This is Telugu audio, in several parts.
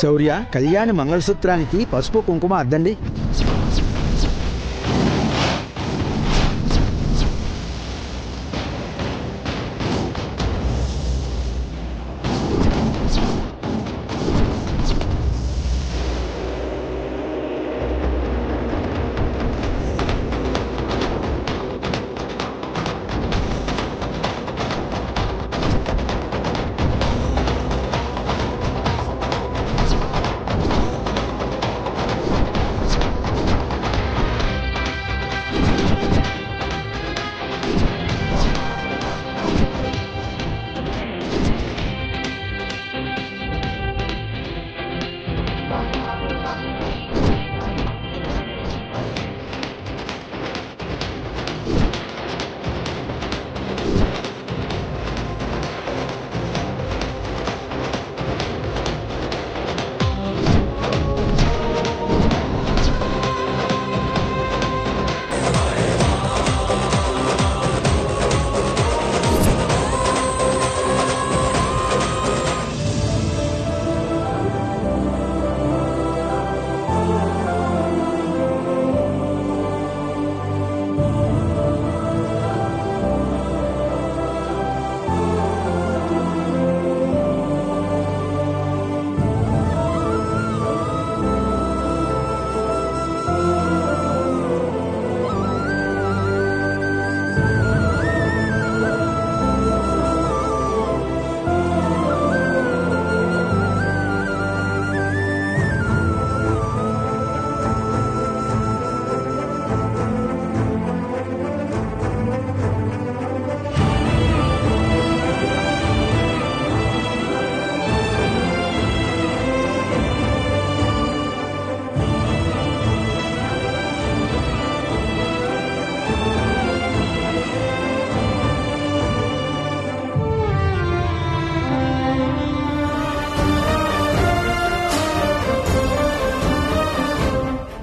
శౌర్య, కళ్యాణి మంగళసూత్రానికి పసుపు కుంకుమ అద్దండి.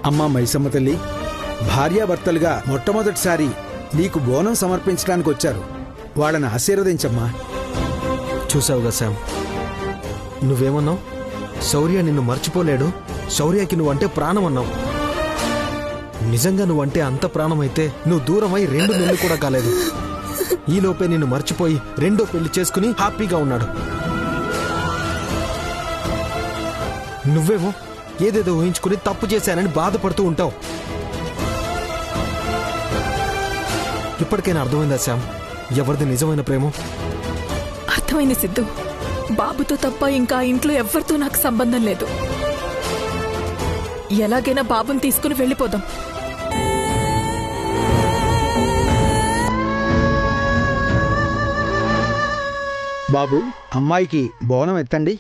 అమ్మా మైసమ్మ తల్లి, భార్యాభర్తలుగా మొట్టమొదటిసారి నీకు బోనం సమర్పించడానికి వచ్చారు. వాళ్ళని ఆశీర్వదించమ్మా. చూసావుగా శామ్, నువ్వేమన్నావు? శౌర్య నిన్ను మర్చిపోలేడు, శౌర్యకి నువ్వంటే ప్రాణం అన్నావు. నిజంగా నువ్వంటే అంత ప్రాణమైతే నువ్వు దూరమై 2 నెలలు కూడా కాలేదు. ఈలోపే నిన్ను మర్చిపోయి 2వ పెళ్లి చేసుకుని హ్యాపీగా ఉన్నాడు. నువ్వేమో ఏదేదో ఊహించుకుని తప్పు చేశానని బాధపడుతూ ఉంటావు. ఇప్పటికైనా అర్థమైందా శామ్, ఎవరిది నిజమైన ప్రేమ? అర్థమైంది సిద్ధు. బాబుతో తప్ప ఇంకా ఇంట్లో ఎవ్వరితో నాకు సంబంధం లేదు. ఎలాగైనా బాబుని తీసుకుని వెళ్ళిపోదాం. బాబు, అమ్మాయికి బోనం ఎత్తండి.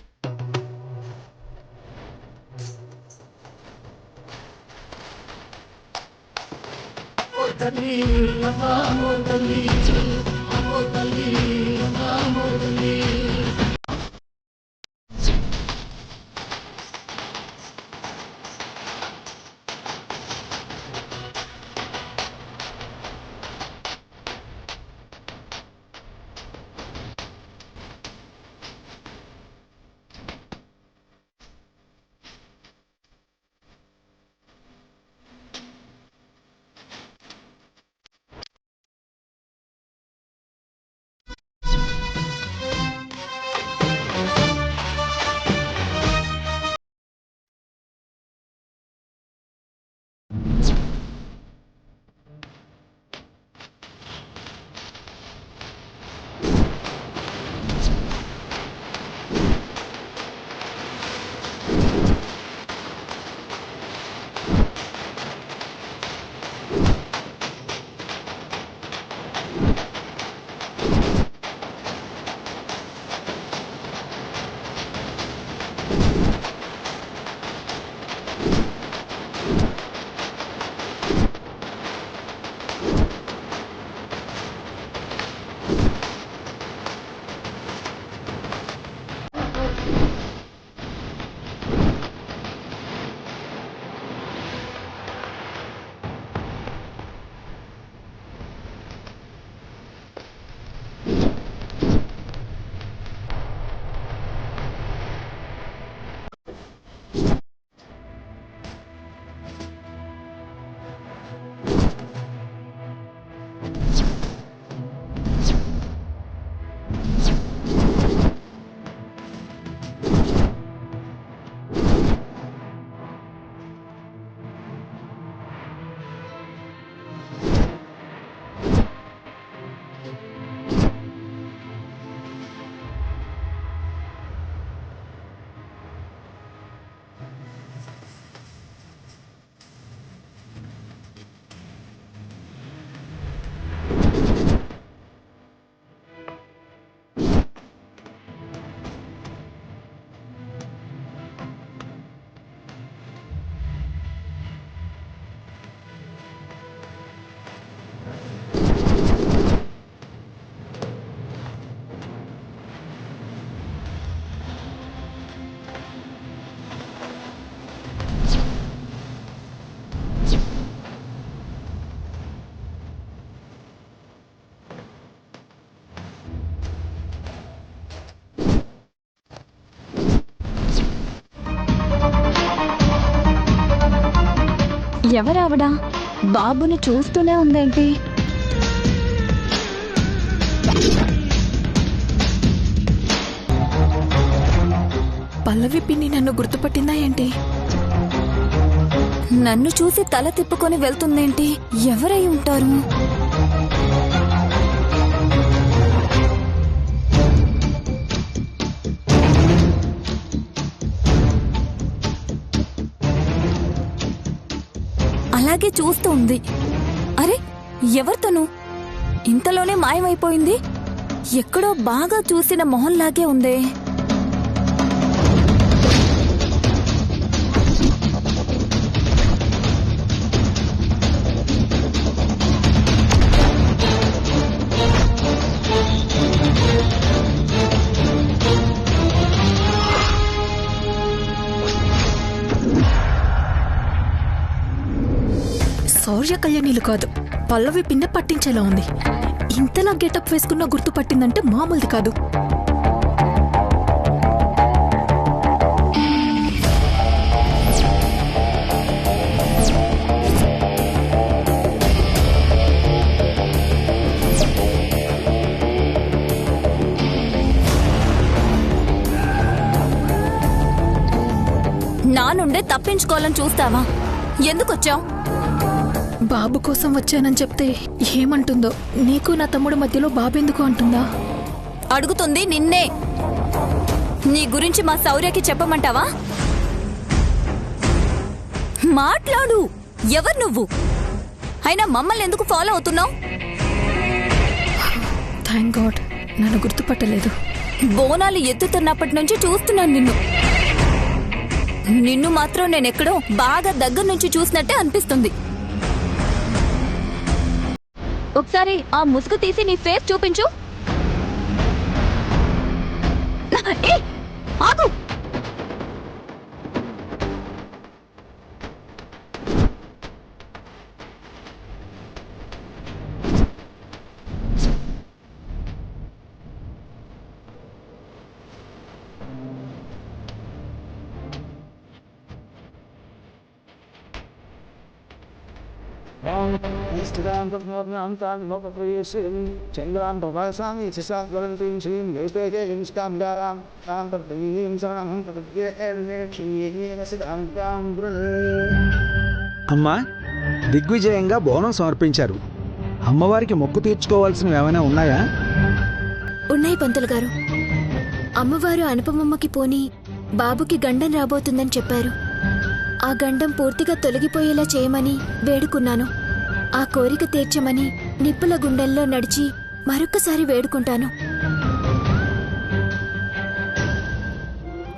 ఎవరావిడ? బాబుని చూస్తూనే ఉందేంటి? పల్లవి పిన్ని నన్ను గుర్తుపట్టిందా ఏంటి? నన్ను చూసి తల తిప్పుకొని వెళ్తుందేంటి? ఎవరై ఉంటారు? అలాగే చూస్తూ ఉంది. అరే, ఎవరితను? ఇంతలోనే మాయమైపోయింది. ఎక్కడో బాగా చూసిన మొహంలాగే ఉందే. శౌర్య కళ్యాణిలు కాదు, పల్లవి పిన్న పట్టించేలా ఉంది. ఇంతలా గెటప్ వేసుకున్న గుర్తుపట్టిందంటే మామూలుది కాదు. నా నుండే తప్పించుకోవాలని చూస్తావా? ఎందుకొచ్చావు? బాబు కోసం వచ్చానని చెప్తే ఏమంటుందో? నీకు నా తమ్ముడు మధ్యలో బాబెందుకు అంటుందా? అడుగుతుంది నిన్నే. నీ గురించి మా శౌర్యకి చెప్పమంటావా? మాట్లాడు. ఎవరు నువ్వు? అయినా మమ్మల్ని ఎందుకు ఫాలో అవుతున్నావు? థ్యాంక్ గాడ్ నన్ను గుర్తుపట్టలేదు. బోనాలు ఎత్తుతున్నప్పటి నుంచి చూస్తున్నాను నిన్ను మాత్రం నేనెక్కడో బాగా దగ్గర నుంచి చూసినట్టే అనిపిస్తుంది. ఒకసారి ఆ ముసుగు తీసి నీ ఫేస్ చూపించు. ఆగు. అమ్మా, దిగ్విజయంగా బోనం సమర్పించారు. అమ్మవారికి మొక్కు తీర్చుకోవాల్సినవి ఏమైనా ఉన్నాయా? ఉన్నాయి పంతులు గారు. అమ్మవారు అనుపమమ్మకి పోని బాబుకి గండం రాబోతుందని చెప్పారు. ఆ గండం పూర్తిగా తొలగిపోయేలా చేయమని వేడుకున్నాను. ఆ కోరిక తీర్చమని నిప్పుల గుండెల్లో నడిచి మరొక్కసారి వేడుకుంటాను.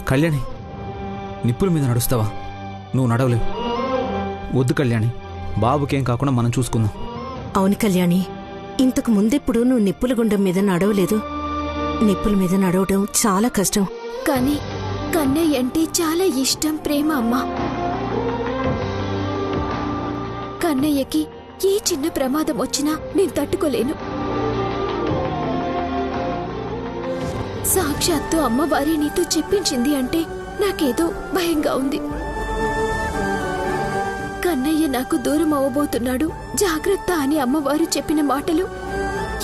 కళ్యాణి, నిప్పుల మీద నడుస్తావా? నువ్వు నడవలేవు. వద్దు కళ్యాణి, బాబుకేం కాకుండా మనం చూసుకుందాం. అవును కళ్యాణి, ఇంతకు ముందెప్పుడు నువ్వు నిప్పుల గుండం మీద నడవలేదు. నిప్పుల మీద నడవడం చాలా కష్టం. కానీ కన్నయ్య అంటే చాలా ఇష్టం, ప్రేమ అమ్మా. కన్నయ్యకి ఏ చిన్న ప్రమాదం వచ్చినా నేను తట్టుకోలేను. సాక్షాత్తు అమ్మవారి నీతో చెప్పించింది అంటే నాకేదో భయంగా ఉంది. కన్నయ్య నాకు దూరం అవ్వబోతున్నాడు, జాగ్రత్త అని అమ్మవారు చెప్పిన మాటలు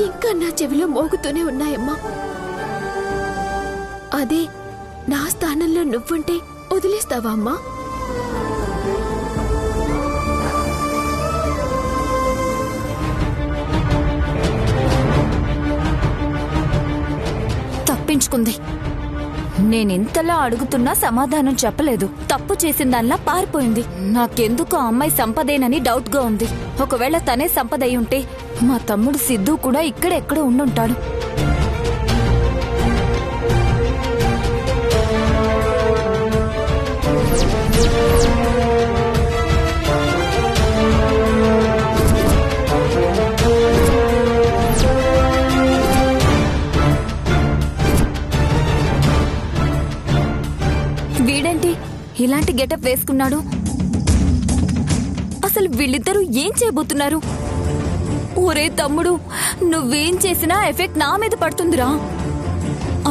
ఇంకా నా చెవిలో మోగుతూనే ఉన్నాయమ్మా. అదే నా స్థానంలో నువ్వుంటే వదిలేస్తావా అమ్మా? తప్పించుకుంది. నేనెంతలా అడుగుతున్నా సమాధానం చెప్పలేదు. తప్పు చేసిన దానిలా పారిపోయింది. నాకెందుకు ఆ అమ్మాయి సంపదేనని డౌట్ గా ఉంది. ఒకవేళ తనే సంపదయి ఉంటే మా తమ్ముడు సిద్ధు కూడా ఇక్కడెక్కడో ఉండుంటాడు. వీడేంటి ఇలాంటి గెటప్ వేసుకున్నాడు? అసలు వీళ్ళిద్దరూ ఏం చేయబోతున్నారు? ఒరే తమ్ముడు, నువ్వేం చేసినా ఎఫెక్ట్ నా మీద పడుతుందిరా.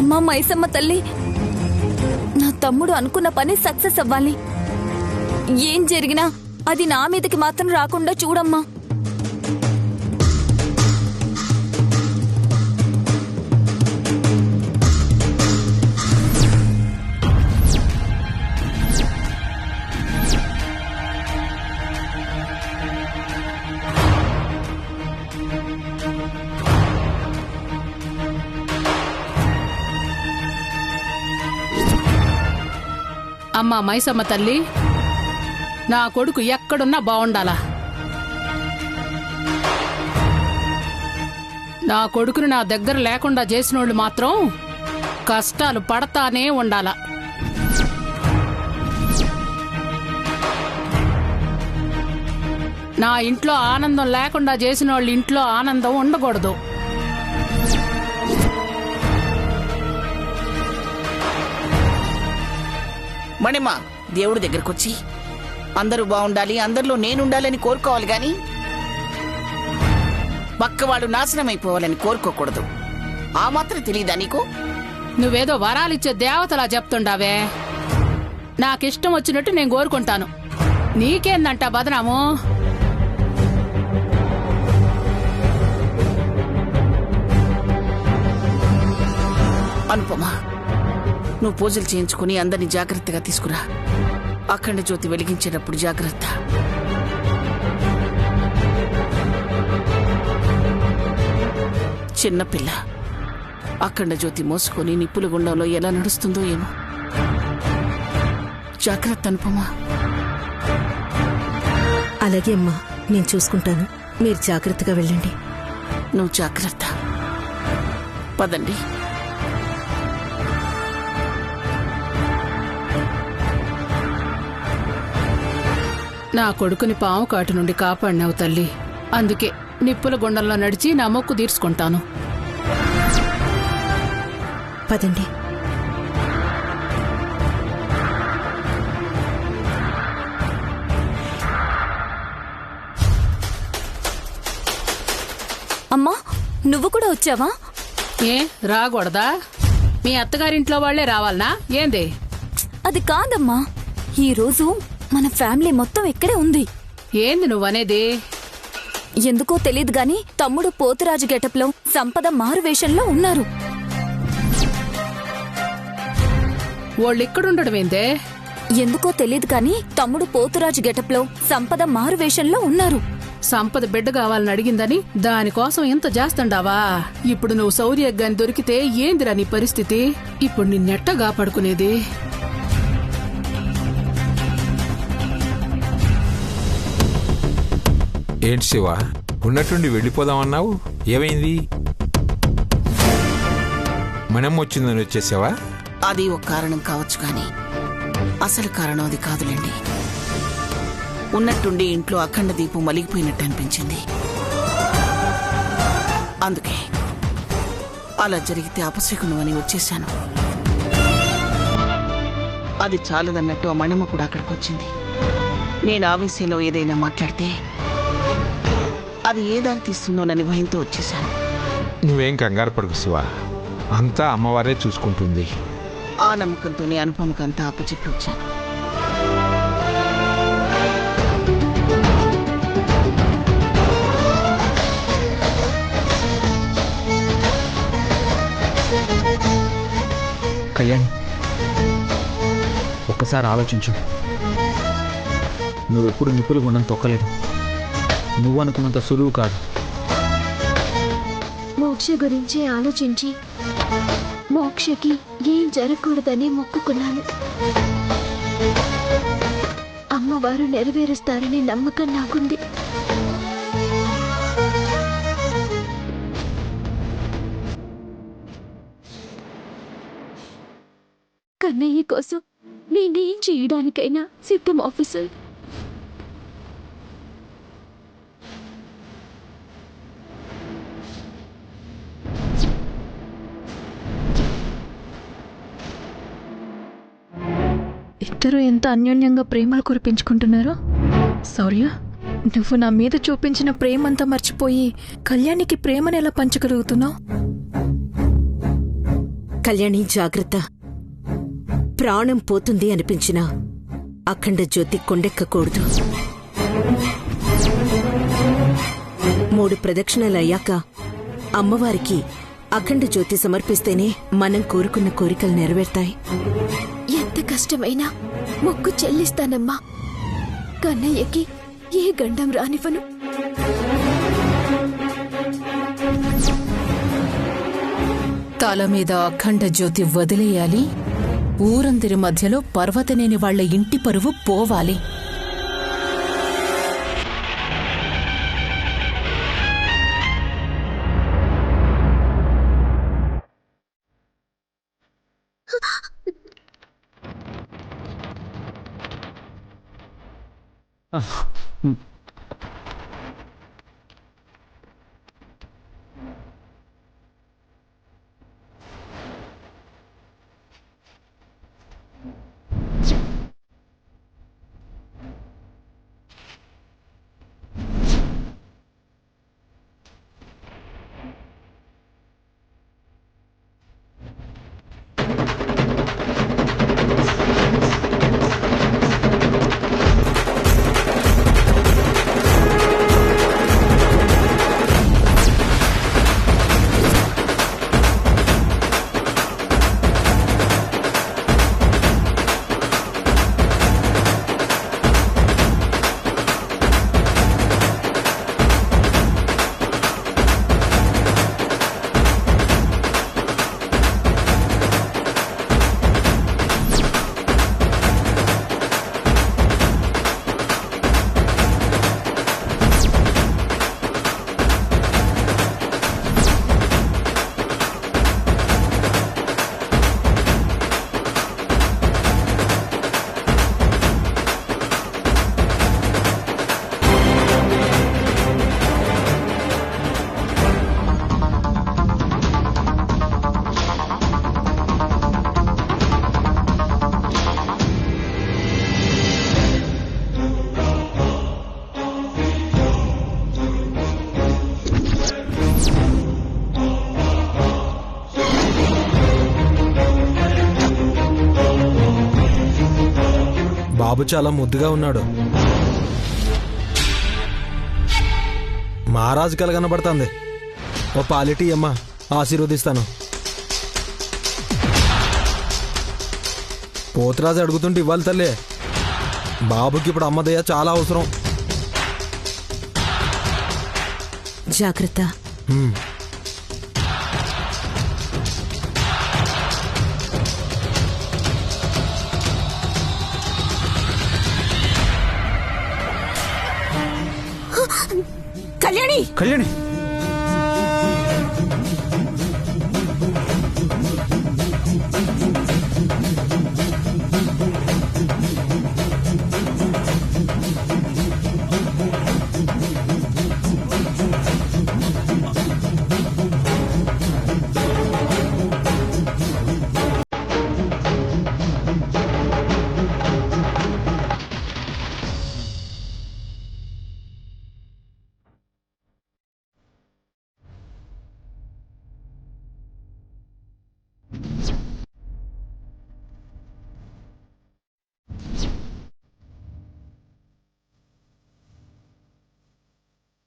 అమ్మా మైసమ్మ తల్లి, నా తమ్ముడు అనుకున్న పని సక్సెస్ అవ్వాలి. ఏం జరిగినా అది నా మీదకి మాత్రం రాకుండా చూడమ్మా. అమ్మా మైసమ్మ తల్లి, నా కొడుకు ఎక్కడున్నా బావుండాలా. నా కొడుకుని నా దగ్గర లేకుండా చేసినోళ్ళు మాత్రం కష్టాలు పడతానే ఉండాలా. నా ఇంట్లో ఆనందం లేకుండా చేసినోళ్ళ ఇంట్లో ఆనందం ఉండకూడదు. మణిమ, దేవుడి దగ్గరకొచ్చి అందరూ బాగుండాలి, అందరిలో నేనుండాలని కోరుకోవాలి గాని పక్కవాడు నాశనమైపోవాలని కోరుకోకూడదు. ఆ మాత్రం తెలీదా నీకు? నువ్వేదో వరాలిచ్చే దేవతలా చెప్తుండావే. నాకిష్టం వచ్చినట్టు నేను కోరుకుంటాను. నీకేందంట బదనాము? అనుపమా, నువ్వు పూజలు చేయించుకుని అందరినీ జాగ్రత్తగా తీసుకురా. అఖండ జ్యోతి వెలిగించేటప్పుడు జాగ్రత్త. చిన్నపిల్ల అఖండ జ్యోతి మోసుకొని నిప్పుల గుండంలో ఎలా నడుస్తుందో ఏమో. జాగ్రత్త అనుపమా. అలాగే అమ్మా, నేను చూసుకుంటాను. మీరు జాగ్రత్తగా వెళ్ళండి. నువ్వు జాగ్రత్త. పదండి. నా కొడుకుని పాము కాటు నుండి కాపాడినావు తల్లి. అందుకే నిప్పుల గుండంలో నడిచి నా మొక్కు తీర్చుకుంటాను. పదండి. అమ్మా, నువ్వు కూడా వచ్చావా? ఏ రాకూడదా? మీ అత్తగారింట్లో వాళ్లే రావాలనా ఏంది? అది కాదమ్మా, ఈరోజు మన ఫ్యామిలీ మొత్తం ఇక్కడే ఉంది. ఏంది నువ్వనేది? ఎందుకో తెలీదు గాని తమ్ముడు పోతురాజు గెటప్లో సంపద మారువేషంలో ఉన్నారు. వాళ్ళిక్కడుండడం ఏందే? ఎందుకో తెలీదు కాని తమ్ముడు పోతురాజు గెటప్లో సంపద మారువేషంలో ఉన్నారు. సంపద బిడ్డ కావాలని అడిగిందని దానికోసం ఎంత చేస్తుండావా? ఇప్పుడు నువ్వు శౌర్యకి గాని దొరికితే ఏందిరా నీ పరిస్థితి? ఇప్పుడు నిన్నెట్ట కాపాడుకునేది? ఏంటి శివ, ఉన్నట్టుండి వెళ్ళిపోదామన్నావు, ఏమైంది? మనం వచ్చిందని వచ్చేసావా? అది ఒక కారణం కావచ్చు కానీ అసలు కారణం అది కాదులేండి. ఉన్నట్టుండి ఇంట్లో అఖండ దీపం మలిగిపోయినట్టు అనిపించింది. అందుకే అలా జరిగితే అపశకునం అని వచ్చేశాను. అది చాలదన్నట్టు ఆ మణిమ కూడా అక్కడికి వచ్చింది. నేను ఆవేశంలో ఏదైనా మాట్లాడితే అది ఏ దారి తీస్తుందోనని భయంతో వచ్చేశాను. నువ్వేం కంగారు పడకు శివ, అంతా అమ్మవారే చూసుకుంటుంది. ఆ నమ్మకంతోనే అనుపమకంతా అప్పచెప్పి వచ్చాను. కళ్యాణి, ఒక్కసారి ఆలోచించు. నువ్వెప్పుడు నిప్పులు గుండం తొక్కలేదు. నువ్వు అనుకున్నంత సులువు కాదు. మోక్ష గురించి ఆలోచించి మోక్షకి ఏం జరగకూడదని మొక్కుకున్నాను. అమ్మవారు నెరవేరుస్తారని నమ్మకం నాకుంది. కన్నయ్య కోసం నేనేం చేయడానికైనా సిద్ధం ఆఫీసర్. ఇద్దరు ఎంత అన్యోన్యంగా ప్రేమలు కురిపించుకుంటున్నారో. శౌర్య, నువ్వు నా మీద చూపించిన ప్రేమంతా మర్చిపోయి కళ్యాణికి ప్రేమను ఎలా పంచగలుగుతున్నావు? కళ్యాణి జాగ్రత్త. ప్రాణం పోతుంది అనిపించినా అఖండ జ్యోతి కొండెక్కకూడదు. 3 ప్రదక్షిణలయ్యాక అమ్మవారికి అఖండ జ్యోతి సమర్పిస్తేనే మనం కోరుకున్న కోరికలు నెరవేరుతాయి. ఎంత కష్టమైనా మొక్కు చెల్లిస్తానమ్మా. కన్నయ్యకి ఏ గండం రానివ్వను. తల మీద అఖండ జ్యోతి వదిలేయాలి. ఊరందరి మధ్యలో పర్వతనేని వాళ్ల ఇంటి పరువు పోవాలి. బాబు చాలా ముద్దుగా ఉన్నాడు. మహారాజు కల కనబడుతుంది. ఓ పాలిటీ అమ్మా, ఆశీర్వదిస్తాను. పోతురాజు అడుగుతుంటే ఇవ్వాలి తల్లి. బాబుకి ఇప్పుడు అమ్మదయ్య చాలా అవసరం. జాగ్రత్త. కళ్యాణి, కళ్యాణి,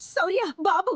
శౌర్య, బాబు